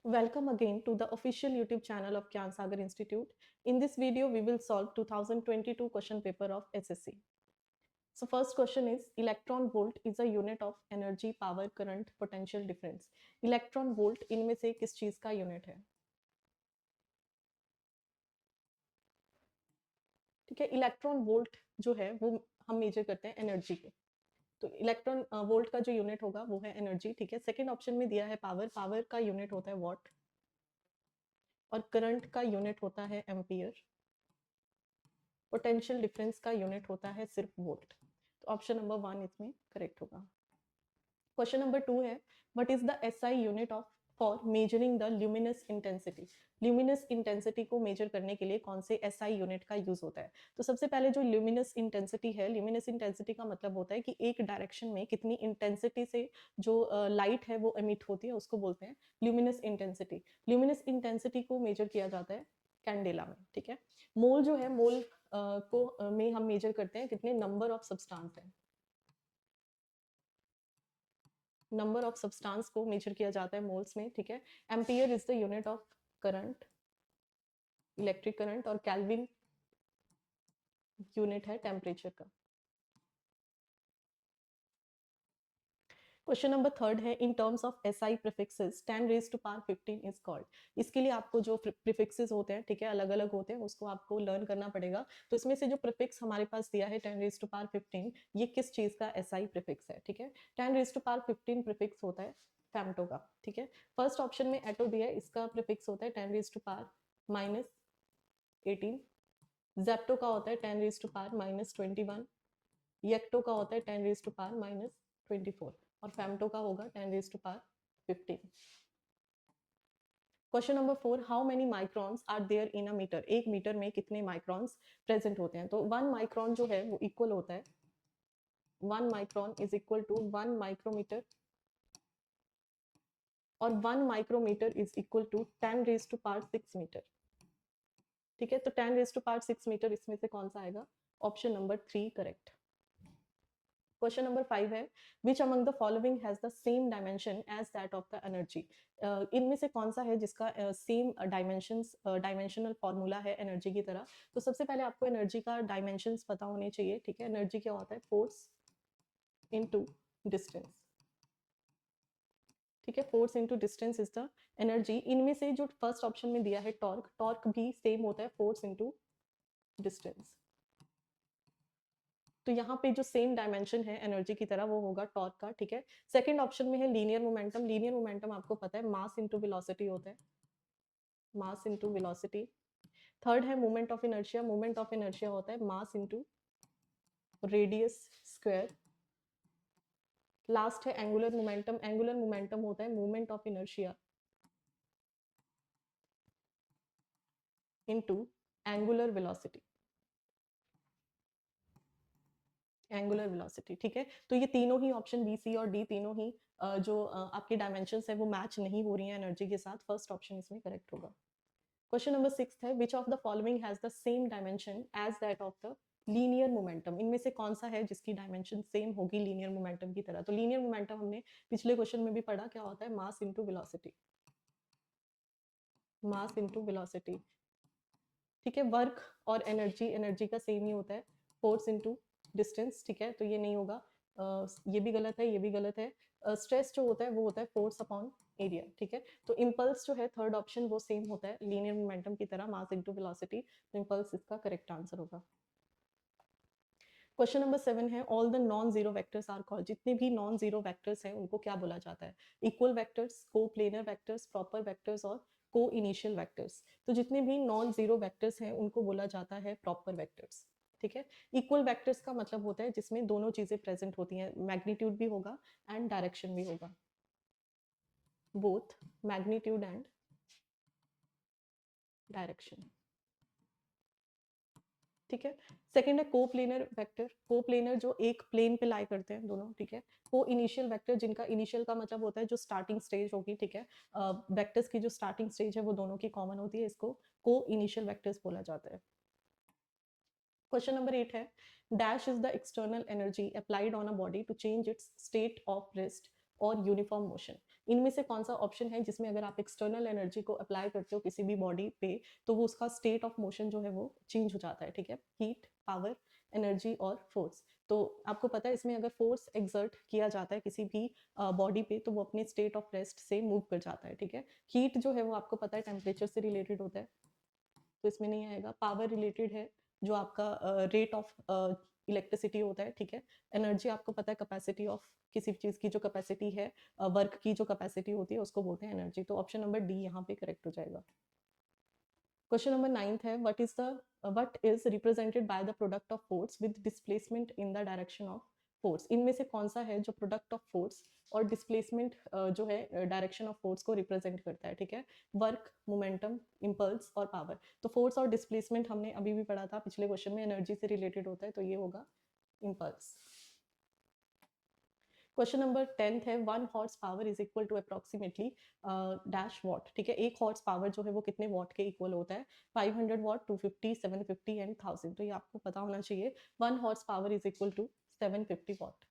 Welcome again to the official YouTube channel of Gyan Sagar Institute. In this video, we will solve 2022 question paper of SSC. So first question is, electron volt is a unit of energy, power, current, potential difference. Electron volt इनमें से किस चीज का unit है? ठीक है, electron volt जो है वो हम मेजर करते हैं एनर्जी के। तो इलेक्ट्रॉन वोल्ट का जो यूनिट होगा वो है एनर्जी। ठीक है, सेकंड ऑप्शन में दिया है पावर, पावर का यूनिट होता है वॉट और करंट का यूनिट होता है एम्पियर। पोटेंशियल डिफरेंस का यूनिट होता है सिर्फ वोल्ट। तो ऑप्शन नंबर 1 इसमें करेक्ट होगा। क्वेश्चन नंबर 2 है, what is the SI unit of for measuring the luminous intensity. Luminous intensity को मेजर करने के लिए कौन से एसआई यूनिट का यूज होता है? तो सबसे पहले जो ल्यूमिनस इंटेंसिटी है, ल्यूमिनस इंटेंसिटी का मतलब होता है कि एक डायरेक्शन में कितनी इंटेंसिटी से जो लाइट है वो एमिट होती है, उसको बोलते हैं ल्यूमिनस इंटेंसिटी। ल्यूमिनस इंटेंसिटी को मेजर किया जाता है कैंडेला में। ठीक है, मोल जो है, मोल को में हम मेजर करते हैं कितने नंबर ऑफ सब्सटेंस है। नंबर ऑफ सब्सटेंस को मेजर किया जाता है मोल्स में। ठीक है, ampere is the unit of current, electric current, और केल्विन यूनिट है टेम्परेचर का। क्वेश्चन नंबर 3 है, in terms of SI prefixes 10 raise to power 15 is called. इसके लिए आपको जो प्रीफिक्सेस होते हैं, ठीक है, अलग अलग होते हैं, उसको आपको लर्न करना पड़ेगा। तो इसमें से जो प्रीफिक्स हमारे पास दिया है 10 रेज टू पावर 15, ये किस चीज का एसआई प्रीफिक्स है? ठीक है, 10 रेज टू पावर 15 प्रीफिक्स होता है फेम्टो का। ठीक है, फर्स्ट ऑप्शन में एटो दिया है, इसका प्रीफिक्स होता है 10 रेज टू पावर -18। जेप्टो का होता है 10 रेज टू पावर -21। येक्टो का होता है 10 रेज टू पावर -24 और फेम्टो का होगा 10 raise to power 15। Question number 4, how many microns are there in a metre. एक मीटर में कितने माइक्रॉन्स प्रेजेंट होते हैं? तो 1 माइक्रॉन जो है वो इक्वल होता है, 1 micron is equal to 1 micrometre, और 1 micrometre is equal to 10 raise to power 6 metre. ठीक है, तो 10 रेज टू पावर 6 मीटर इसमें से कौन सा आएगा? Option number 3 correct. Question number 5 है, which among the following has the same dimension as that of the energy. इनमें से कौन सा है जिसका सेम डायमेंशंस, डायमेंशनल फॉर्मूला है एनर्जी की तरह? तो सबसे पहले आपको एनर्जी का डायमेंशंस पता होने चाहिए। ठीक है, एनर्जी क्या होता है? Force into distance. ठीक है, force into distance is the energy. इनमें से जो फर्स्ट ऑप्शन में दिया है टॉर्क, टॉर्क भी सेम होता है फोर्स इनटू डिस्टेंस। तो यहाँ पे जो सेम डायमेंशन है एनर्जी की तरह वो होगा टॉर्क का। ठीक है, सेकंड ऑप्शन में है लीनियर मोमेंटम। लीनियर मोमेंटम आपको पता है मास इनटू वेलोसिटी होता है, मास इनटू वेलोसिटी। थर्ड है moment of inertia. Moment of inertia होता है mass into radius square. Last है एंगुलर मोमेंटम। एंगुलर मोमेंटम होता है moment of inertia into angular velocity, angular velocity. ठीक है, तो ये तीनों ही ऑप्शन बी, सी और डी तीनों ही जो आपके डायमेंशंस है वो मैच नहीं हो रही हैं एनर्जी के साथ। फर्स्ट ऑप्शन इसमें करेक्ट होगा। क्वेश्चन नंबर 6 है, which of the following has the same dimension as that of the linear momentum. इनमें से कौन सा है जिसकी डायमेंशन सेम होगी लीनियर मोमेंटम की तरह? तो लीनियर मोमेंटम हमने पिछले क्वेश्चन में भी पढ़ा, क्या होता है? मास इनटू वेलोसिटी, मास इनटू वेलोसिटी। ठीक है, वर्क और एनर्जी, एनर्जी का सेम ही होता है, फोर्स इनटू डिस्टेंस। ठीक है, तो ये नहीं होगा, ये भी गलत है, ये भी गलत है। स्ट्रेस जो होता है वो होता है फोर्स अपॉन एरिया। ठीक है, तो इम्पल्स जो है थर्ड ऑप्शन वो सेम होता है लीनियर मोमेंटम की तरह, मास इनटू वेलोसिटी। तो इम्पल्स इसका करेक्ट आंसर होगा। क्वेश्चन नंबर 7 है, all the non zero vectors are called. जितने भी नॉन जीरो वेक्टर्स हैं उनको क्या बोला जाता है? इक्वल वेक्टर्स, को प्लेनर वेक्टर्स, प्रॉपर वेक्टर्स और को इनिशियल वेक्टर्स। तो जितने भी नॉन जीरो वेक्टर्स हैं उनको बोला जाता है प्रॉपर वेक्टर्स। ठीक है, इक्वल वेक्टर्स का मतलब होता है जिसमें दोनों चीजें प्रेजेंट होती हैं, मैग्नीट्यूड भी होगा एंड डायरेक्शन भी होगा, बोथ मैग्नीट्यूड एंड डायरेक्शन। ठीक है, सेकंड है को प्लेनर वेक्टर। को प्लेनर जो एक प्लेन पे लाई करते हैं दोनों। ठीक है, को इनिशियल वेक्टर जिनका इनिशियल का मतलब होता है जो स्टार्टिंग स्टेज होगी। ठीक है, वेक्टर्स की जो स्टार्टिंग स्टेज है वो दोनों की कॉमन होती है, इसको को इनिशियल वेक्टर्स बोला जाता है। क्वेश्चन नंबर 8 है, dash is the external energy applied on a body to change its state of rest और यूनिफॉर्म मोशन। इनमें से कौन सा ऑप्शन है जिसमें अगर आप एक्सटर्नल एनर्जी को अप्लाई करते हो किसी भी बॉडी पे तो वो उसका स्टेट ऑफ मोशन जो है वो चेंज हो जाता है, ठीक है। हीट, पावर, एनर्जी और फोर्स। तो आपको पता है इसमें अगर फोर्स एक्सर्ट किया जाता है किसी भी बॉडी पे तो वो अपने स्टेट ऑफ रेस्ट से मूव कर जाता है, ठीक है। हीट जो है वो आपको पता है टेम्परेचर से रिलेटेड होता है, तो इसमें नहीं आएगा। पावर रिलेटेड है जो आपका रेट ऑफ इलेक्ट्रिसिटी होता है, ठीक है। एनर्जी आपको पता है कैपेसिटी ऑफ किसी चीज की जो कैपेसिटी है, वर्क की जो कैपेसिटी होती है उसको बोलते हैं एनर्जी। तो ऑप्शन नंबर डी यहाँ पे करेक्ट हो जाएगा। क्वेश्चन नंबर 9 है what is represented by the product of force with displacement in the direction of force. इनमें से कौन सा है जो प्रोडक्ट ऑफ फोर्स और डिस्प्लेसमेंट जो है डायरेक्शन ऑफ फोर्स को रिप्रेजेंट करता है, ठीक है। वर्क, मोमेंटम, इम्पल्स और पावर। तो फोर्स और डिस्प्लेसमेंट हमने अभी भी पढ़ा था पिछले क्वेश्चन में, एनर्जी से रिलेटेड होता है, तो ये होगा इम्पल्स। क्वेश्चन नंबर 10 है 1 horse power is equal to approximately dash watt, ठीक है। 1 हॉर्स पावर जो है वो कितने वॉट के इक्वल होता है? 500 वॉट, 250, 750 एंड 1000। तो ये आपको पता होना चाहिए। 1 horse power is equal to 750 watt.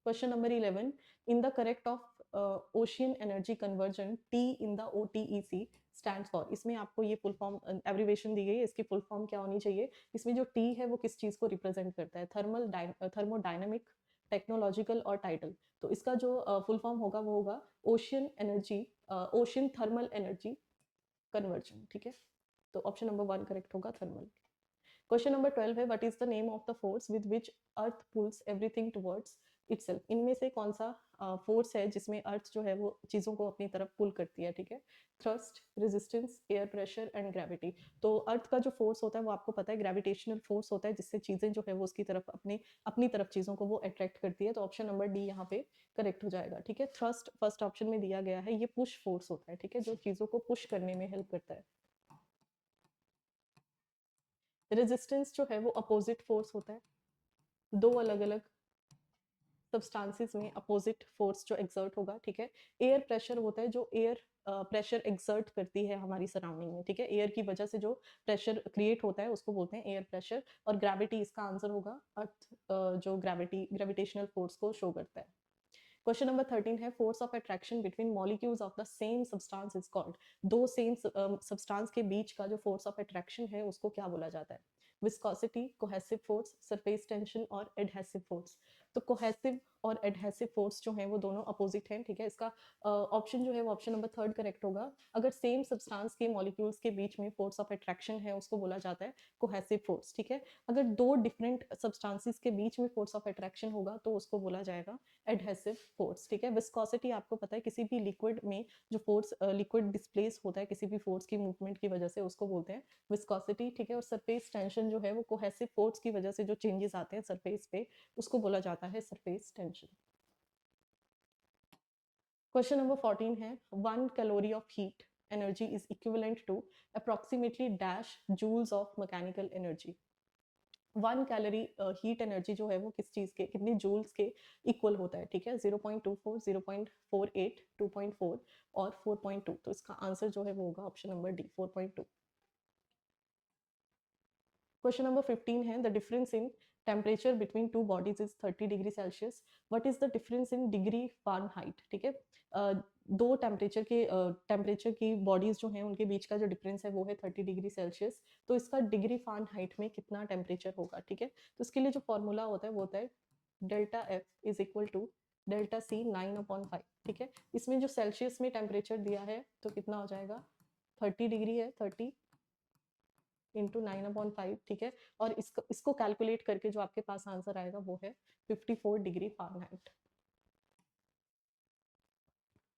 Question number 11 in the correct of ocean energy conversion T in the OTEC stand for. इसमें आपको ये फुल फॉर्म एब्रीवेशन दी गई है, इसकी फुल फॉर्म क्या होनी चाहिए? इसमें जो टी है वो किस चीज को रिप्रेजेंट करता है? थर्मोडायनेमिक, टेक्नोलॉजिकल और टाइटल। तो इसका जो फुल फॉर्म होगा वो होगा ओशियन थर्मल एनर्जी कन्वर्जन, ठीक है। तो ऑप्शन नंबर 1 करेक्ट होगा, थर्मल। क्वेश्चन नंबर 12 है what is the name of the force with which earth pulls everything towards itself. इनमें से कौन सा फोर्स है जिसमें अर्थ जो है वो चीजों को अपनी तरफ पुल करती है, ठीक है। Thrust, resistance, air pressure and gravity. तो अर्थ का जो फोर्स होता है वो आपको पता है ग्रेविटेशनल फोर्स होता है, जिससे चीजें जो है वो उसकी तरफ अपनी तरफ चीजों को वो अट्रैक्ट करती है। तो ऑप्शन नंबर डी यहाँ पे करेक्ट हो जाएगा, ठीक है। थ्रस्ट फर्स्ट ऑप्शन में दिया गया है, ये पुश फोर्स होता है, ठीक है, जो चीजों को पुश करने में हेल्प करता है। रेजिस्टेंस जो है वो अपोजिट फोर्स होता है। दो अलग अलग सब्सटेंसेस में अपोजिट फोर्स जो एक्सर्ट होगा, ठीक है। एयर प्रेशर होता है जो एयर प्रेशर एक्सर्ट करती है हमारी सराउंडिंग में, ठीक है। एयर की वजह से जो प्रेशर क्रिएट होता है उसको बोलते हैं एयर प्रेशर। और ग्रेविटी इसका आंसर होगा। अर्थ जो ग्रेविटेशनल फोर्स को शो करता है। क्वेश्चन नंबर 13 है force of attraction between molecules of the same substance is called. दो सेम सब्सटेंस के बीच का जो फोर्स ऑफ अट्रैक्शन है उसको क्या बोला जाता है? Viscosity, cohesive force, surface tension और एडहेसिव फोर्स। तो कोहेसिव और एडहेसिव फोर्स जो है वो दोनों अपोजिट हैं, ठीक है। इसका ऑप्शन जो है वो ऑप्शन नंबर 3 करेक्ट होगा। अगर सेम सब्सटेंस के मॉलिक्यूल्स के बीच में फोर्स ऑफ अट्रैक्शन है उसको बोला जाता है कोहेसिव फोर्स, ठीक है। अगर दो डिफरेंट सब्सटेंसेस के बीच में फोर्स ऑफ अट्रैक्शन होगा तो उसको बोला जाएगा एडहेसिव फोर्स, ठीक है। विस्कोसिटी आपको पता है किसी भी लिक्विड में जो फोर्स लिक्विड डिस्प्लेस होता है किसी भी फोर्स की मूवमेंट की वजह से उसको बोलते हैं विस्कोसिटी, ठीक है। और सरफेस टेंशन जो है वो कोहेसिव फोर्स की वजह से जो चेंजेस आते हैं सरफेस पे उसको बोला जाता है सरफेस टेंशन। क्वेश्चन नंबर 14 है 1 calorie of heat energy is equivalent to approximately dash joules of mechanical energy. 1 calorie heat energy जो है वो किस चीज के कितने जूल्स के इक्वल होता है, ठीक है। 0.24, 0.48, 2.4 और 4.2। तो इसका आंसर जो है वो होगा option number D, 4.2। Question number 15 है the difference in temperature between two bodies is 30 degree Celsius. What is the difference in degree Fahrenheit, ठीक है। दो टेम्परेचर की बॉडीज जो हैं उनके बीच का जो डिफरेंस है वो है 30 डिग्री सेल्सियस। तो इसका डिग्री फारेनहाइट में कितना टेम्परेचर होगा, ठीक है। तो इसके लिए जो फॉर्मूला होता है वो होता है delta F is equal to delta C 9/5, ठीक है। इसमें जो सेल्सियस में टेम्परेचर दिया है तो कितना हो जाएगा? 30 डिग्री है, 30 इंटू 9/5, ठीक है। और इसको कैलकुलेट करके जो आपके पास आंसर आएगा वो है 54 डिग्री फारेनहाइट।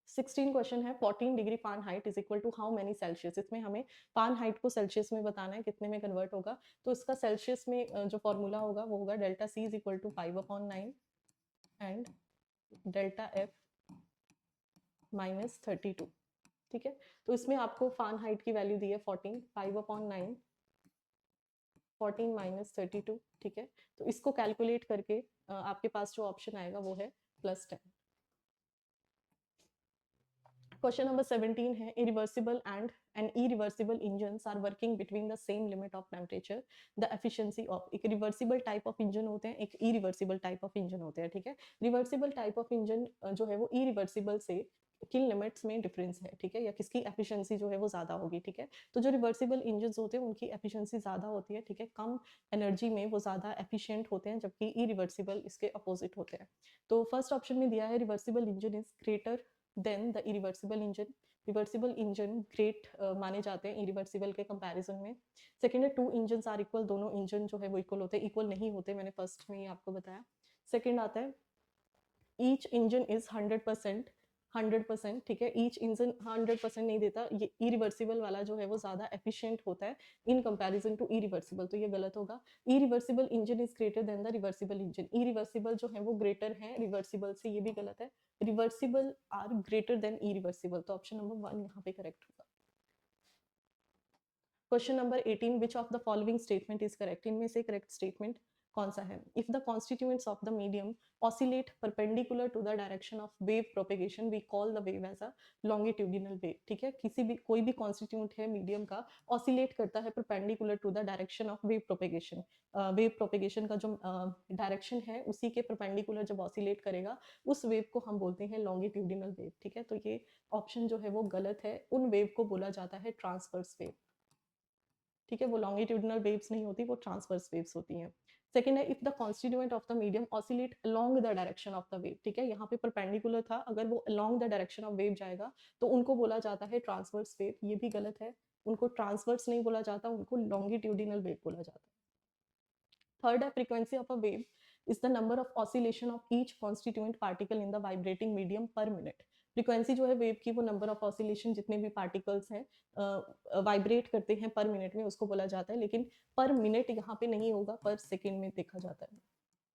16 क्वेश्चन है 14 degree Fahrenheit is equal to how many Celsius. इसमें हमें फारेनहाइट को सेल्सियस में बताना है कितने में कन्वर्ट होगा। तो इसका सेल्सियस में जो फॉर्मूला होगा वो होगा delta C is equal to 5/9 and delta F -32, ठीक है। तो इसमें आपको फारेनहाइट की वैल्यू दी है 14, 5/9, 14 -32, ठीक है। तो इसको कैलकुलेट करके आपके पास जो ऑप्शन आएगा वो है +10। क्वेश्चन नंबर 17 है irreversible and irreversible engines are working between the same limit of temperature the efficiency of. एक रिवर्सिबल टाइप ऑफ इंजन होते हैं, एक इरिवर्सिबल टाइप ऑफ इंजन होते हैं, ठीक है। रिवर्सिबल टाइप ऑफ इंजन जो है वो इरिवर्सिबल से किन लिमिट्स में डिफरेंस है, ठीक है, या किसकी एफिशिएंसी जो है वो ज़्यादा होगी, ठीक है। तो जो रिवर्सिबल इंजन होते हैं उनकी एफिशिएंसी ज़्यादा होती है, ठीक है, कम एनर्जी में वो ज़्यादा एफिशिएंट होते हैं, जबकि इरिवर्सिबल इसके अपोजिट होते हैं। तो फर्स्ट ऑप्शन में दिया है reversible engine is greater than the irreversible engine. Reversible engine great माने जाते हैं इरिवर्सिबल के कंपैरिजन में। सेकंड है टू इंजन आर इक्वल, दोनों इंजन जो है वो इक्वल होते हैं, इक्वल नहीं होते, मैंने फर्स्ट में ही आपको बताया। सेकंड आता है ईच इंजन इज 100%, 100%, ठीक है, ईच इंजन 100% नहीं देता, ये इरिवर्सिबल वाला जो है वो ज़्यादा एफिशिएंट होता है इन कंपैरिजन टू इरिवर्सिबल, तो ये गलत होगा। Irreversible engine is greater than the reversible engine, irreversible जो है वो ग्रेटर है रिवर्सिबल से, ये भी गलत है। Reversible are greater than irreversible, तो ऑप्शन नंबर 1 यहाँ पे करेक्ट होगा। Question number 18 which of the following statement is correct, इनमें से करेक्ट स्टेटमेंट कौन सा है। If the constituents of the medium oscillate perpendicular to the direction of wave propagation we call the wave as a longitudinal wave, ठीक है, किसी भी कोई भी कॉन्स्टिट्यूएंट है मीडियम का ऑसिलेट करता है perpendicular to the direction of wave propagation, wave propagation का जो डायरेक्शन है उसी के परपेंडिकुलर जब ऑसिलेट करेगा उस वेव को हम बोलते हैं लॉन्गिट्यूडिनल वेव, ठीक है। तो ये ऑप्शन जो है वो गलत है, उन वेव को बोला जाता है ट्रांसवर्स वेव, ठीक है, वो लॉन्गिट्यूडिनल वेव्स नहीं होती, वो ट्रांसवर्स वेव्स होती हैं। सेकंड है if the constituent of the medium oscillate along the direction of the wave, ठीक है, यहाँ पे परपेंडिकुलर था, अगर वो along the direction of wave जाएगा तो उनको बोला जाता है ट्रांसवर्स वेव, ये भी गलत है, उनको ट्रांसवर्स नहीं बोला जाता, उनको लॉन्गिट्यूडिनल वेव बोला जाता है। थर्ड है frequency of a wave is the number of oscillation of each constituent particle in the vibrating medium पर मिनट। फ्रीक्वेंसी जो है वेव की वो नंबर ऑफ ऑसिलेशन जितने भी पार्टिकल्स हैं वाइब्रेट करते हैं पर मिनट में उसको बोला जाता है, लेकिन पर मिनट यहाँ पे नहीं होगा, पर सेकेंड में देखा जाता है,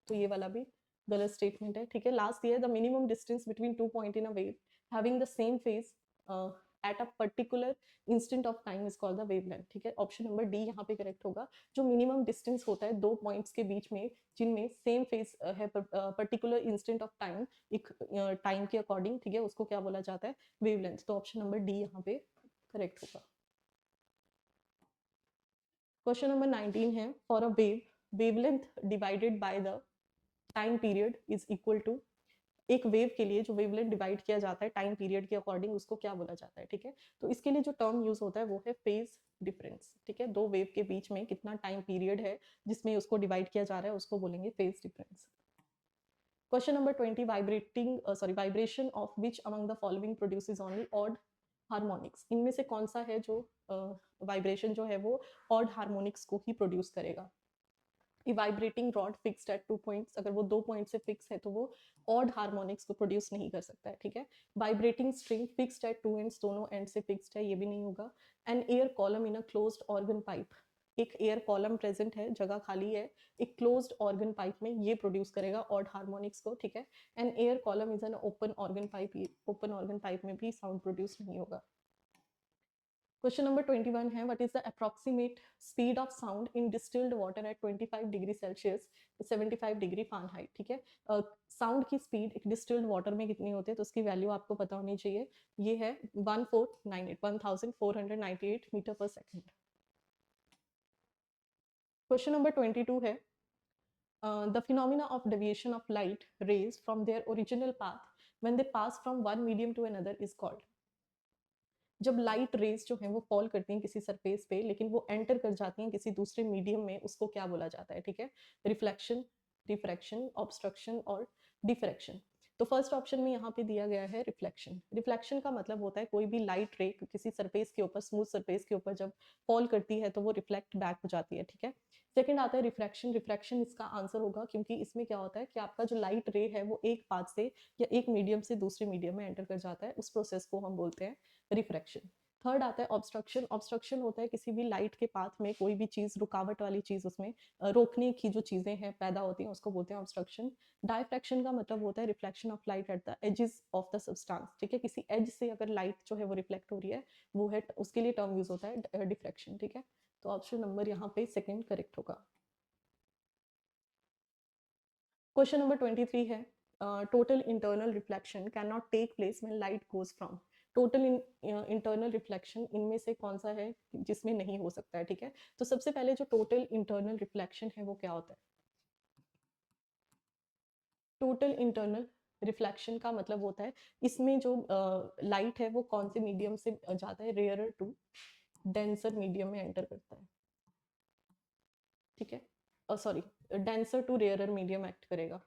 तो ये वाला भी गलत स्टेटमेंट है, ठीक है। लास्ट ये the minimum distance between two point in a wave having the same phase at a particular instant of time is called the wavelength, ठीक है, ऑप्शन नंबर डी यहाँ पे करेक्ट होगा। जो मिनिमम डिस्टेंस होता है दो पॉइंट्स के बीच में जिनमें सेम फेज है पर्टिकुलर इंस्टेंट ऑफ टाइम, एक टाइम के अकॉर्डिंग, ठीक है, उसको क्या बोला जाता है, वेवलेंथ, तो ऑप्शन नंबर डी यहाँ पे करेक्ट होगा। क्वेश्चन नंबर 19 है for a wave wavelength divided by the time period is equal to, एक वेव के लिए जो वेवलेंथ डिवाइड किया जाता है टाइम पीरियड के अकॉर्डिंग उसको क्या बोला जाता है, ठीक है। तो इसके लिए जो टर्म यूज होता है वो है फेज डिफरेंस, ठीक है, दो वेव के बीच में कितना टाइम पीरियड है जिसमें उसको डिवाइड किया जा रहा है उसको बोलेंगे phase difference. Question number 20 vibration of which among the following produces only odd harmonics, इनमें से कौन सा है जो वाइब्रेशन जो है वो ऑड हार्मोनिक्स को ही प्रोड्यूस करेगा। Vibrating rod fixed at 2 points, अगर वो 2 पॉइंट से फिक्स है तो वो ऑड हार्मोनिक्स को प्रोड्यूस नहीं कर सकता है, ठीक है। Vibrating string fixed at 2 ends, दोनों एंड से फिक्स्ड है, ये भी नहीं होगा। An air column in a closed organ pipe, एक एयर कॉलम प्रेजेंट है, जगह खाली है, एक क्लोज्ड ऑर्गन पाइप में, ये प्रोड्यूस करेगा ऑड हार्मोनिक्स को, ठीक है। An air column is an open organ pipe, open organ pipe में भी साउंड प्रोड्यूस नहीं होगा। क्वेश्चन नंबर 21 है what is the approximate speed of sound in distilled water at 25 degree Celsius 75 degree Fahrenheit, ठीक है। साउंड की speed एक distilled water में कितनी होती है तो उसकी वैल्यू आपको पता होनी चाहिए, ये है 1498 मीटर पर सेकेंड। क्वेश्चन नंबर 22 है the phenomena of deviation of light rays from their original path when they pass from one medium to another is called, जब लाइट रेज जो है वो फॉल करती हैं किसी सरफेस पे लेकिन वो एंटर कर जाती हैं किसी दूसरे मीडियम में, उसको क्या बोला जाता है, ठीक है। रिफ्लेक्शन, रिफ्रैक्शन, ऑब्स्ट्रक्शन और डिफ्रैक्शन। तो फर्स्ट ऑप्शन में यहाँ पे दिया गया है रिफ्लेक्शन। रिफ्लेक्शन का मतलब होता है कोई भी लाइट रे किसी सरफेस के ऊपर, स्मूथ सरफेस के ऊपर जब फॉल करती है तो वो रिफ्लेक्ट बैक हो जाती है, ठीक है। सेकंड आता है रिफ्रैक्शन। रिफ्रैक्शन इसका आंसर होगा क्योंकि इसमें क्या होता है कि आपका जो लाइट रे है वो एक पाथ से या एक मीडियम से दूसरे मीडियम में एंटर कर जाता है, उस प्रोसेस को हम बोलते हैं रिफ्रैक्शन। थर्ड आता है ऑब्स्ट्रक्शन। ऑब्स्ट्रक्शन होता है किसी भी लाइट के पाथ में कोई भी चीज, रुकावट वाली चीज, उसमें रोकने की जो चीजें हैं पैदा होती हैं उसको बोलते हैं ऑब्स्ट्रक्शन। डायफ्रैक्शन का मतलब होता है reflection of light at the edges of the substance, ठीक है, किसी एज से अगर लाइट जो है वो रिफ्लेक्ट हो रही है वो है, उसके लिए टर्म यूज होता है डिफ्रैक्शन, ठीक है। तो ऑप्शन नंबर यहाँ पे सेकंड करेक्ट होगा। क्वेश्चन नंबर 23 है total internal reflection can not take place when light goes from total internal reflection इनमें से कौन सा है जिसमें नहीं हो सकता है, ठीक है। तो सबसे पहले जो टोटल इंटरनल रिफ्लेक्शन है वो क्या होता है? टोटल इंटरनल रिफ्लेक्शन का मतलब होता है इसमें जो लाइट है वो कौन से मीडियम से जाता है, रेयरर टू डेंसर मीडियम में एंटर करता है, ठीक है। Sorry, denser to rarer medium act करेगा।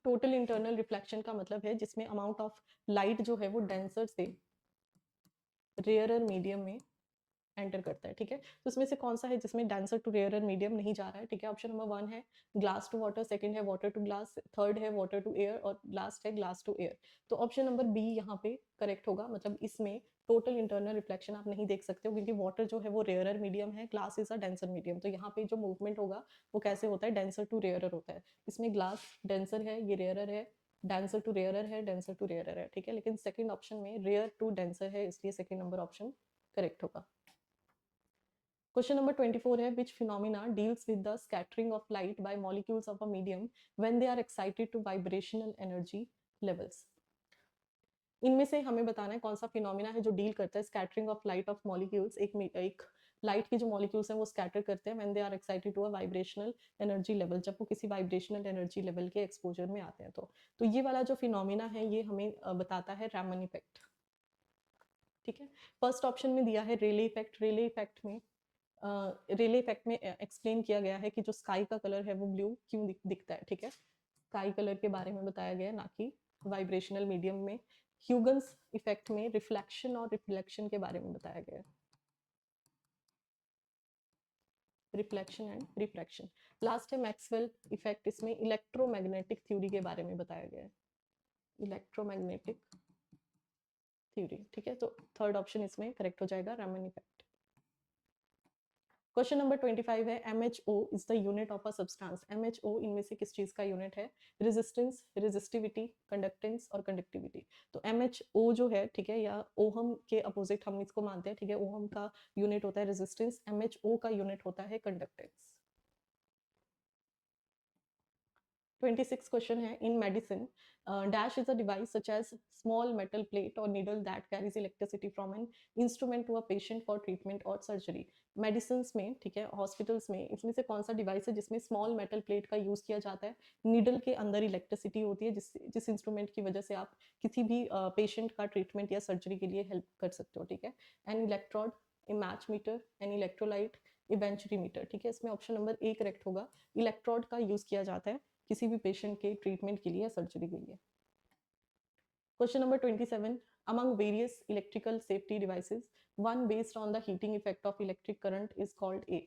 टोटल इंटरनल रिफ्लेक्शन का मतलब है जिसमें अमाउंट ऑफ लाइट जो है वो डेंसर से रेयरर मीडियम में एंटर करता है, ठीक है। तो उसमें से कौन सा है जिसमें डेंसर टू रेयरर मीडियम नहीं जा रहा है, ठीक है। ऑप्शन नंबर 1 है ग्लास टू वाटर, सेकंड है वाटर टू ग्लास, थर्ड है वाटर टू एयर और लास्ट है ग्लास टू एयर। तो ऑप्शन नंबर बी यहाँ पे करेक्ट होगा, मतलब इसमें टोटल इंटरनल रिफ्लेक्शन आप नहीं देख सकते हो क्योंकि वाटर जो है वो रेयरर मीडियम है, glass is a denser medium. तो यहाँ पे जो मूवमेंट होगा वो कैसे होता है, डेंसर टू रेयरर होता है। इसमें ग्लास डेंसर है, ये रेयरर है, डेंसर टू रेयरर है, डेंसर टू रेयरर है, ठीक है। लेकिन सेकंड ऑप्शन में रेयर टू डेंसर है, इसलिए सेकंड नंबर ऑप्शन करेक्ट होगा। Question number 24 है which phenomena deals with the scattering of light by molecules of a medium when they are excited to vibrational energy levels। इनमें से हमें बताना है कौन सा फिनोमिना है जो डील करता है scattering of light of molecules, एक लाइट की जो मॉलिक्यूल्स हैं वो स्कैटर करते हैं when they are excited to a vibrational energy level, जब वो किसी वाइब्रेशनल एनर्जी लेवल के एक्सपोजर में आते हैं। तो ये वाला जो फिनोमिना है ये हमें बताता है रैमन इफेक्ट, ठीक है। फर्स्ट ऑप्शन में दिया है रेले इफेक्ट। रेले इफेक्ट में रेले इफेक्ट में एक्सप्लेन किया गया है कि जो स्काई का कलर है वो ब्लू क्यों दिखता है, ठीक है। स्काई कलर के बारे में बताया गया है, ना कि वाइब्रेशनल मीडियम में। ह्यूगन्स इफेक्ट में रिफ्लेक्शन और रिफ्लेक्शन के बारे में बताया गया है, रिफ्लेक्शन एंड रिफ्रैक्शन। लास्ट है मैक्सवेल इफेक्ट, इसमें इलेक्ट्रोमैग्नेटिक थ्योरी के बारे में बताया गया है, इलेक्ट्रोमैग्नेटिक थ्योरी, ठीक है। तो थर्ड ऑप्शन इसमें करेक्ट हो जाएगा, रैमन इफेक्ट। क्वेश्चन नंबर 25 है MHO is the unit of a substance. MHO इनमें से किस चीज का यूनिट है, रेजिस्टेंस, रेजिस्टिविटी, कंडक्टेंस और कंडक्टिविटी। तो MHO जो है, ठीक है, या ओहम के अपोजिट हम इसको मानते हैं, ठीक है। ओहम का यूनिट होता है रेजिस्टेंस, MHO का यूनिट होता है कंडक्टेंस। 26 क्वेश्चन है in medicine dash is a device such as small metal plate और needle that carries electricity from an instrument to a patient for treatment और सर्जरी। मेडिसिन में, ठीक है, हॉस्पिटल्स में इसमें से कौन सा डिवाइस है जिसमें स्मॉल मेटल प्लेट का यूज किया जाता है, नीडल के अंदर इलेक्ट्रिसिटी होती है जिस इंस्ट्रूमेंट की वजह से आप किसी भी पेशेंट का ट्रीटमेंट या सर्जरी के लिए हेल्प कर सकते हो, ठीक है। An electrode, a match meter, an electrolyte, a venturi meter, ठीक है। इसमें ऑप्शन नंबर ए करेक्ट होगा, इलेक्ट्रोड का यूज किया जाता है किसी भी पेशेंट के ट्रीटमेंट के लिए या सर्जरी के लिए। Question number 27, among various electrical safety devices one based on the heating effect of electric current is called A।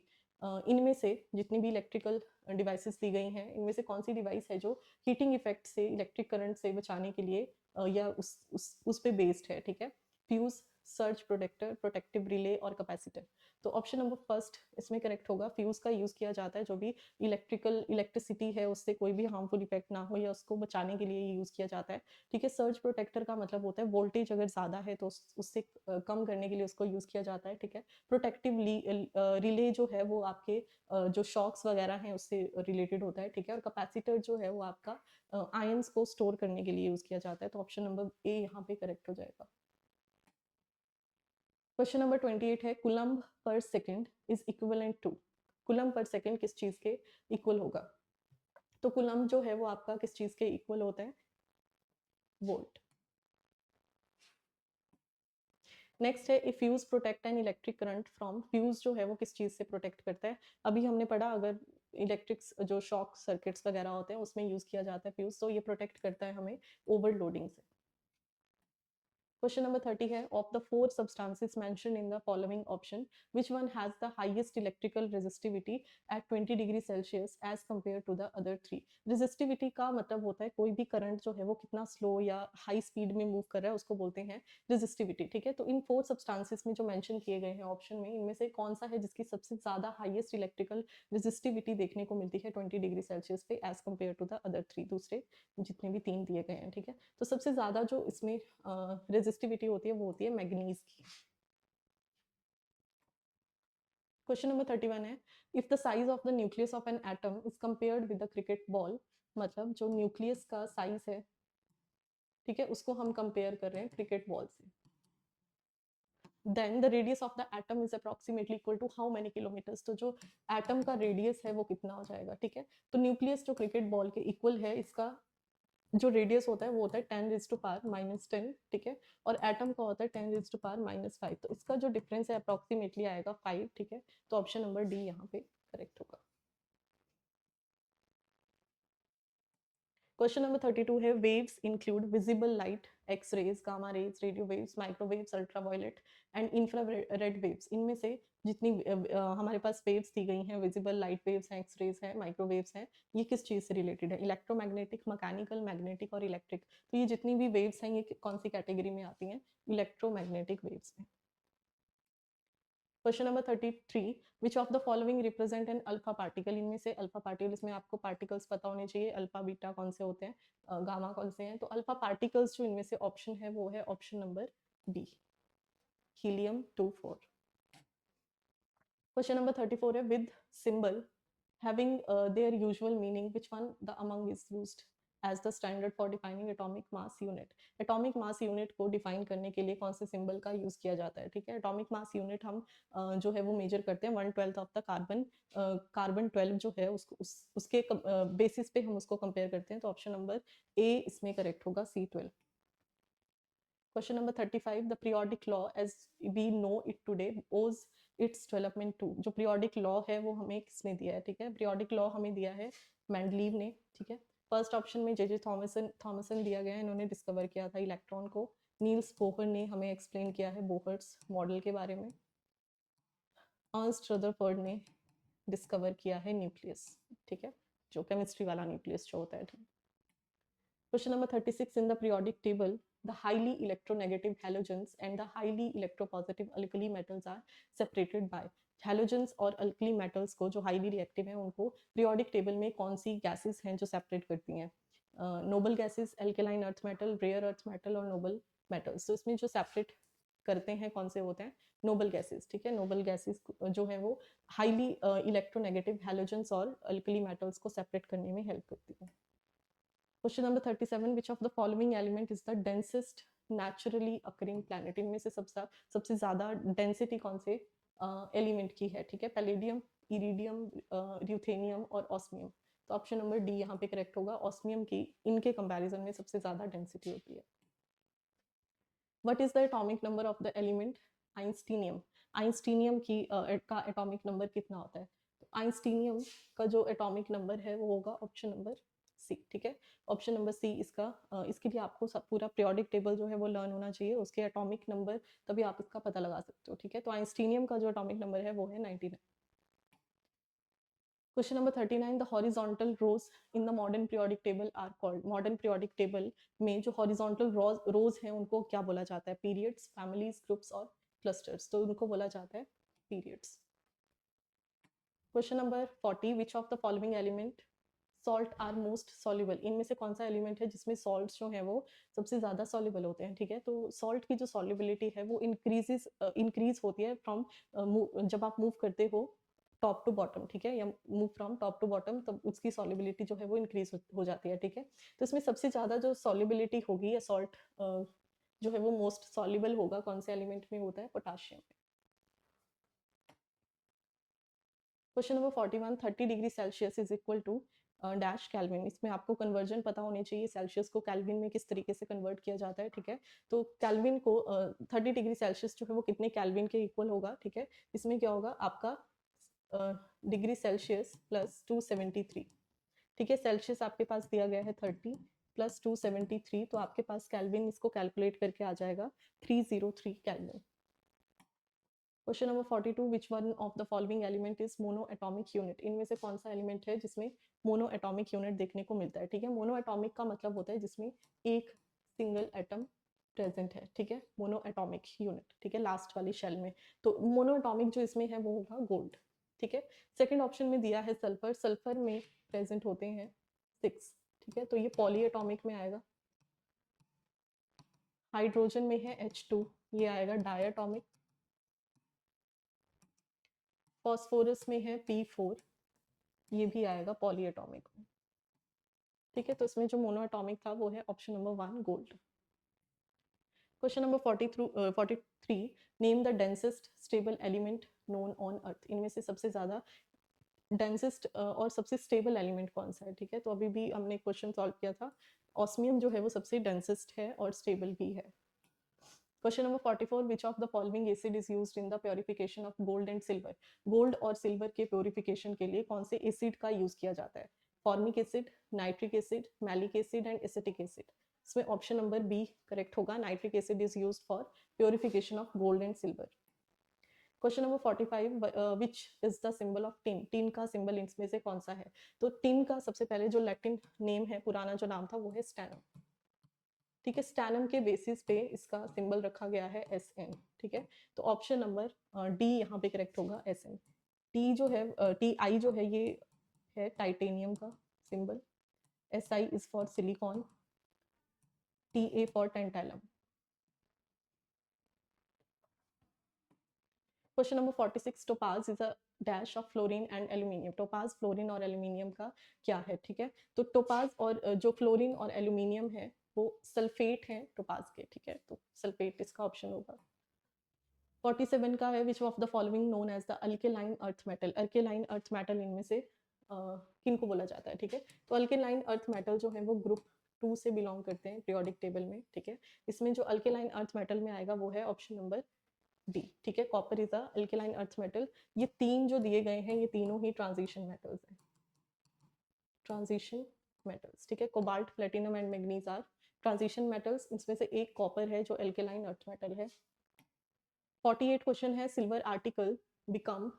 इनमें से जितनी भी इलेक्ट्रिकल डिवाइसेस दी गई हैं इनमें से कौन सी डिवाइस है जो हीटिंग इफेक्ट से, इलेक्ट्रिक करंट से बचाने के लिए या उस पे बेस्ड है, ठीक है। Fuse, surge protector, protective relay और कैपेसिटर। तो ऑप्शन नंबर फर्स्ट इसमें करेक्ट होगा, फ्यूज का यूज किया जाता है जो भी इलेक्ट्रिसिटी है उससे कोई भी हार्मफुल इफेक्ट ना हो या उसको बचाने के लिए यूज किया जाता है, ठीक है। सर्ज प्रोटेक्टर का मतलब होता है वोल्टेज अगर ज्यादा है तो उससे कम करने के लिए उसको यूज किया जाता है, ठीक है। प्रोटेक्टिव रिले जो है वो आपके जो शॉक्स वगैरह हैं उससे रिलेटेड होता है, ठीक है। और कैपेसिटर जो है वो आपका आयंस को स्टोर करने के लिए यूज किया जाता है। तो ऑप्शन नंबर ए यहाँ पे करेक्ट हो जाएगा। क्वेश्चन नंबर 28 है coulomb per second is equivalent to. Coulomb per second किस चीज के इक्वल होगा, तो कुलम्ब जो है वो आपका किस चीज के इक्वल होता है, वोल्ट। नेक्स्ट है fuse protect an electric current from. Fuse जो है वो किस चीज से प्रोटेक्ट करता है, अभी हमने पढ़ा अगर इलेक्ट्रिक जो शॉक सर्किट्स वगैरह होते हैं उसमें यूज किया जाता है फ्यूज, तो ये प्रोटेक्ट करता है हमें ओवरलोडिंग से। क्वेश्चन नंबर 30 है of the four substances mentioned in the following option which one has the highest electrical resistivity at 20 degree Celsius as compare to the other three. Resistivity का मतलब होता है कोई भी करंट जो है वो कितना स्लो या हाई स्पीड में मूव कर रहा है उसको बोलते हैं रेजिस्टिविटी, ठीक है। तो इन फोर सब्सटेंसेस में जो मेंशन किए गए हैं ऑप्शन में इनमें से कौन सा है जिसकी सबसे ज्यादा हाईएस्ट इलेक्ट्रिकल रेजिस्टिविटी देखने को मिलती है 20 डिग्री सेल्सियस पे as compare to the other three, दूसरे जितने भी तीन दिए गए हैं, ठीक है। तो सबसे ज्यादा जो इसमें रेजिस्टिविटी होती है वो होती है मैग्नीज की। क्वेश्चन नंबर 31 है if the size of the nucleus of an atom is compared with the cricket ball, मतलब जो न्यूक्लियस का साइज है, ठीक है, उसको हम कंपेयर कर रहे हैं क्रिकेट बॉल से, then the radius of the atom is approximately equal to how many kilometres, तो जो एटम का रेडियस है वो कितना हो जाएगा, ठीक है। तो न्यूक्लियस जो क्रिकेट बॉल के इक्वल है, इसका जो रेडियस होता है वो होता है 10⁻⁻10, ठीक है, और एटम का होता है 10⁻⁻5, तो इसका जो डिफरेंस है अप्रोक्सीमेटली आएगा 5, ठीक है। तो ऑप्शन नंबर डी यहाँ पे करेक्ट होगा। क्वेश्चन नंबर 32 है waves include visible light, X rays, gamma rays, radio waves, microwaves, ultraviolet and infrared waves. इनमें से जितनी हमारे पास वेव्स दी गई हैं, विजिबल लाइट वेव्स हैं, एक्स रेज हैं, माइक्रोवेव्स हैं, ये किस चीज से रिलेटेड है? इलेक्ट्रोमैग्नेटिक, मैकेनिकल, मैग्नेटिक और इलेक्ट्रिक। तो ये जितनी भी वेव्स हैं ये कौन सी कैटेगरी में आती हैं? इलेक्ट्रोमैग्नेटिक वेव्स में। Question number 33, which of the following represent N alpha particle? इनमें से अल्फा पार्टिकल, इसमें आपको पार्टिकल्स पता होने चाहिए, अल्फा बीटा कौन से होते हैं, गामा कौन से हैं। तो अल्फा पार्टिकल्स जो इनमें से ऑप्शन है वो है option number B, helium 24। Question number 34 है with symbol having their usual meaning, which one the among is used as the standard for defining atomic mass unit? atomic mass unit को define करने के लिए कौन से symbol का use किया जाता है, ठीक है। atomic mass unit हम जो है वो measure करते हैं 1/12 of the कार्बन 12 जो है उसको उसके बेसिस पे हम उसको कंपेयर करते हैं। तो ऑप्शन नंबर ए इसमें करेक्ट होगा, C12। Question number 35, the periodic law as we know it today owes its development to. जो पीरियोडिक लॉ है वो हमें किसने दिया है, ठीक है। पीरियोडिक लॉ हमें दिया है मेंडलीव ने, ठीक है। फर्स्ट ऑप्शन में जे थॉमसन दिया गया है, इन्होंने डिस्कवर किया था इलेक्ट्रॉन को। नील्स बोहर ने हमें एक्सप्लेन किया है बोहर्स मॉडल के बारे में। अर्नस्ट रदरफोर्ड ने डिस्कवर किया है न्यूक्लियस, ठीक है, जो केमिस्ट्री वाला न्यूक्लियस जो होता है। Question number 36, in the periodic table, the highly electronegative halogens and the highly electropositive alkali metals are separated by। halogens और alkali metals को जो highly reactive हैं उनको periodic table में कौन सी gases हैं जो separate करती हैं? noble gases, alkaline earth metal, rare earth metal और noble metals। तो इसमें जो separate करते हैं कौन से होते हैं? नोबल गैसेस, ठीक है। नोबल गैसेस जो है वो हाईली इलेक्ट्रोनेगेटिव हैलोजेंस और अल्कली मेटल्स को सेपरेट करने में हेल्प करती है। Question number 37, which of the following element is the densest naturally occurring planet? इनमें से सबसे ज्यादा डेंसिटी कौन से एलिमेंट की है, ठीक है। पैलेडियम, इरिडियम, र्यूथेनियम और ऑस्मियम। तो ऑप्शन नंबर डी यहाँ पे करेक्ट होगा, ऑस्मियम की इनके कंपैरिजन में सबसे ज्यादा डेंसिटी होती है। What is the atomic number of the element einsteinium? Einsteinium की का एटॉमिक नंबर कितना होता है? तो आइंस्टीनियम का जो एटॉमिक नंबर है वो होगा ऑप्शन नंबर सी, ठीक है। ऑप्शन नंबर सी इसका इसके लिए आपको सब पूरा पीरियोडिक टेबल जो है वो लर्न होना चाहिए, उसके एटॉमिक नंबर, तभी आप इसका पता लगा सकते हो, ठीक है। तो आइंस्टीनियम का जो एटॉमिक नंबर है वो है 99। Question number 39, the horizontal rows in the modern periodic table are called. Modern periodic table में जो हॉरिजॉन्टल रोज हैं उनको क्या बोला जाता है? पीरियड्स, फैमिलीज, ग्रुप्स और क्लस्टर्स। तो उनको बोला जाता है periods. Question number 40, which of the following element salt are most soluble? इनमें से कौन सा एलिमेंट है जिसमें सॉल्ट्स जो हैं वो सबसे ज़्यादा सॉल्युबल होते हैं, ठीक है। तो सॉल्ट की जो सॉल्युबिलिटी है वो इंक्रीज होती है फ्रॉम जब आप मूव करते हो टॉप टू बॉटम, ठीक है, या move from top to bottom, तब उसकी सॉल्युबिलिटी जो है वो इंक्रीज हो जाती है, ठीक है। तो इसमें सबसे ज़्यादा जो सॉल्युबिलिटी होगी या सॉल्ट जो है वो मोस्ट सॉल्युबल होगा कौन से एलिमेंट में होता है? पोटाशियम में। Question number 41, 30 degree Celsius is equal to dash kelvin. इसमें आपको कन्वर्जन पता होने चाहिए, सेल्सियस को कैल्विन में किस तरीके से कन्वर्ट किया जाता है, ठीक है। तो कैल्विन को 30 डिग्री सेल्सियस जो है वो कितने कैल्विन के इक्वल होगा, ठीक है। इसमें क्या होगा आपका डिग्री सेल्सियस प्लस 273, ठीक है। सेल्सियस आपके पास दिया गया है 30 प्लस 273, तो आपके पास कैल्विन इसको कैलकुलेट करके आ जाएगा 303 kelvin. Question number 42, which one of the following element is mono atomic unit? इनमें से कौन सा एलिमेंट है जिसमें मोनो एटॉमिक यूनिट देखने को मिलता है, ठीक है। मोनो एटॉमिक का मतलब होता है जिसमें एक सिंगल एटम प्रेजेंट है, ठीक है, मोनो एटॉमिक यूनिट, ठीक है, लास्ट वाली शेल में। तो मोनो एटॉमिक जो इसमें है वो होगा गोल्ड, ठीक है। सेकेंड ऑप्शन में दिया है सल्फर, सल्फर में प्रेजेंट होते हैं 6, ठीक है, तो ये पॉली एटॉमिक में आएगा। हाइड्रोजन में है H2, ये आएगा डाई एटॉमिक। फॉस्फोरस में है P4, ये भी आएगा पॉलीएटॉमिक में, ठीक है। तो इसमें जो मोनोएटॉमिक था वो है option number 1 gold. Question number 43, name the densest stable element known on earth. इनमें से सबसे ज्यादा डेंसेस्ट और सबसे स्टेबल एलिमेंट कौन सा है, ठीक है। तो अभी भी हमने क्वेश्चन सॉल्व किया था, ऑस्मियम जो है वो सबसे डेंसेस्ट है और स्टेबल भी है। Question number 44, which of the following acid is used in the purification of gold and silver. Gold और सिल्वर के प्योरिफिकेशन के लिए कौन से एसिड का यूज किया जाता है? Formic acid, nitric acid, malic acid and acetic acid. इसमें ऑप्शन नंबर बी करेक्ट होगा, nitric acid is used for purification of gold and silver. Question number 45, which is the symbol of tin. Tin का symbol इनमें से कौन सा है? तो tin का सबसे पहले जो लैटिन नेम है, पुराना जो नाम था वो है स्टैनम, ठीक है। स्टैनम के बेसिस पे इसका सिंबल रखा गया है SN, ठीक है। तो ऑप्शन नंबर डी यहाँ पे करेक्ट होगा, SN। टी जो है TI जो है ये है टाइटेनियम का symbol, SI is for silicon, TA for tantalum. Question number 46, topaz is a dash of fluorine and aluminium. Topaz fluorine और एल्यूमिनियम का क्या है, ठीक है। तो टोपाज और जो फ्लोरीन और एल्यूमिनियम है वो सल्फेट है टोपाज के, ठीक है। तो सल्फेट इसका ऑप्शन होगा। 47 का है, which of the following known as the alkaline earth metal. Alkaline earth metal इनमें से किन को बोला जाता है, ठीक है। तो अल्केलाइन अर्थ मेटल जो है वो ग्रुप 2 से बिलोंग करते हैं पीरियोडिक टेबल में, ठीक है। इसमें जो अल्केलाइन अर्थ मेटल में आएगा वो है ऑप्शन नंबर डी, ठीक है। Copper is a alkaline earth metal. ये तीन जो दिए गए हैं ये तीनों ही ट्रांजिशन मेटल्स हैं, ट्रांजिशन मेटल्स, ठीक है। Cobalt, platinum and manganese are transition metals. इसमें से एक कॉपर है जो अल्केलाइन अर्थ मेटल है। 48 क्वेश्चन है, silver article become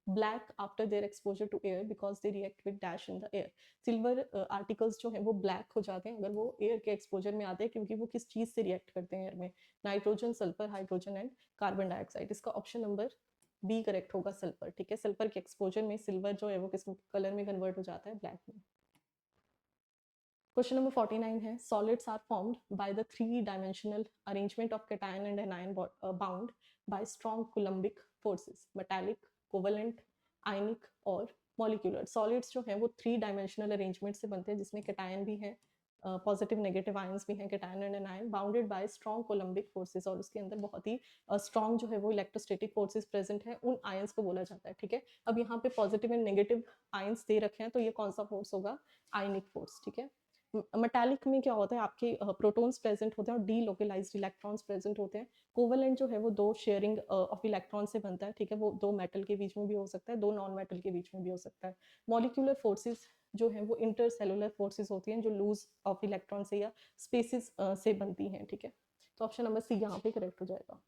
black after their exposure to air because they react with dash in the air. Silver articles जो है वो ब्लैक हो जाते हैं अगर वो एयर के एक्सपोजर में आते हैं, क्योंकि वो किस चीज से रिएक्ट करते हैं एयर में? Nitrogen, sulphur, hydrogen and carbon dioxide. इसका ऑप्शन नंबर बी करेक्ट होगा, सल्फर, ठीक है। सल्फर के एक्सपोजर में सिल्वर जो है वो किस कलर में कन्वर्ट हो जाता है? ब्लैक में। क्वेश्चन नंबर 49 है, solids are formed by the 3 dimensional arrangement of cation and anion bound by strong coulombic forces, metallic, covalent, ionic और मॉलिक्यूलर। सॉलिड्स जो है वो 3 डायमेंशनल अरेंजमेंट से बनते हैं जिसमें कैटायन भी है, पॉजिटिव नेगेटिव आयंस भी हैं, cation and anion, bounded by strong coulombic forces, और उसके अंदर बहुत ही स्ट्रॉन्ग जो है वो इलेक्ट्रोस्टैटिक फोर्सेस प्रेजेंट है, उन आयंस को बोला जाता है, ठीक है। अब यहाँ पे पॉजिटिव एंड नेगेटिव आयंस दे रखे हैं, तो ये कौन सा फोर्स होगा? आयनिक फोर्स, ठीक है। मेटालिक में क्या होता है, आपके प्रोटॉन्स प्रेजेंट होते हैं और डी लोकलाइज्ड इलेक्ट्रॉन्स प्रेजेंट होते हैं। कोवलेंट जो है वो 2 शेयरिंग ऑफ इलेक्ट्रॉन से बनता है, ठीक है। वो 2 मेटल के बीच में भी हो सकता है, 2 नॉन मेटल के बीच में भी हो सकता है। मॉलिक्यूलर फोर्सेस जो है वो इंटरसेलुलर फोर्सेस होती हैं जो लूज ऑफ इलेक्ट्रॉन से या स्पेसिस से बनती हैं, ठीक है। तो ऑप्शन नंबर सी यहाँ पे करेक्ट हो जाएगा।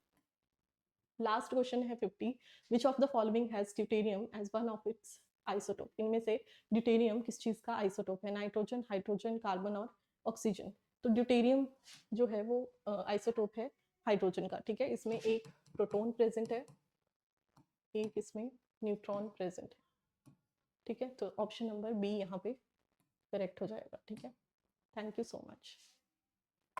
लास्ट क्वेश्चन है 50, which of the following has deuterium as one of its isotope. इनमें से ड्यूटेरियम किस चीज का आइसोटोप है? नाइट्रोजन, हाइड्रोजन, कार्बन और ऑक्सीजन। तो ड्यूटेरियम जो है वो आइसोटोप है हाइड्रोजन का, ठीक है। इसमें एक प्रोटॉन प्रेजेंट है, एक इसमें न्यूट्रॉन प्रेजेंट है, ठीक है। तो ऑप्शन नंबर बी यहाँ पे करेक्ट हो जाएगा, ठीक है। Thank you so much.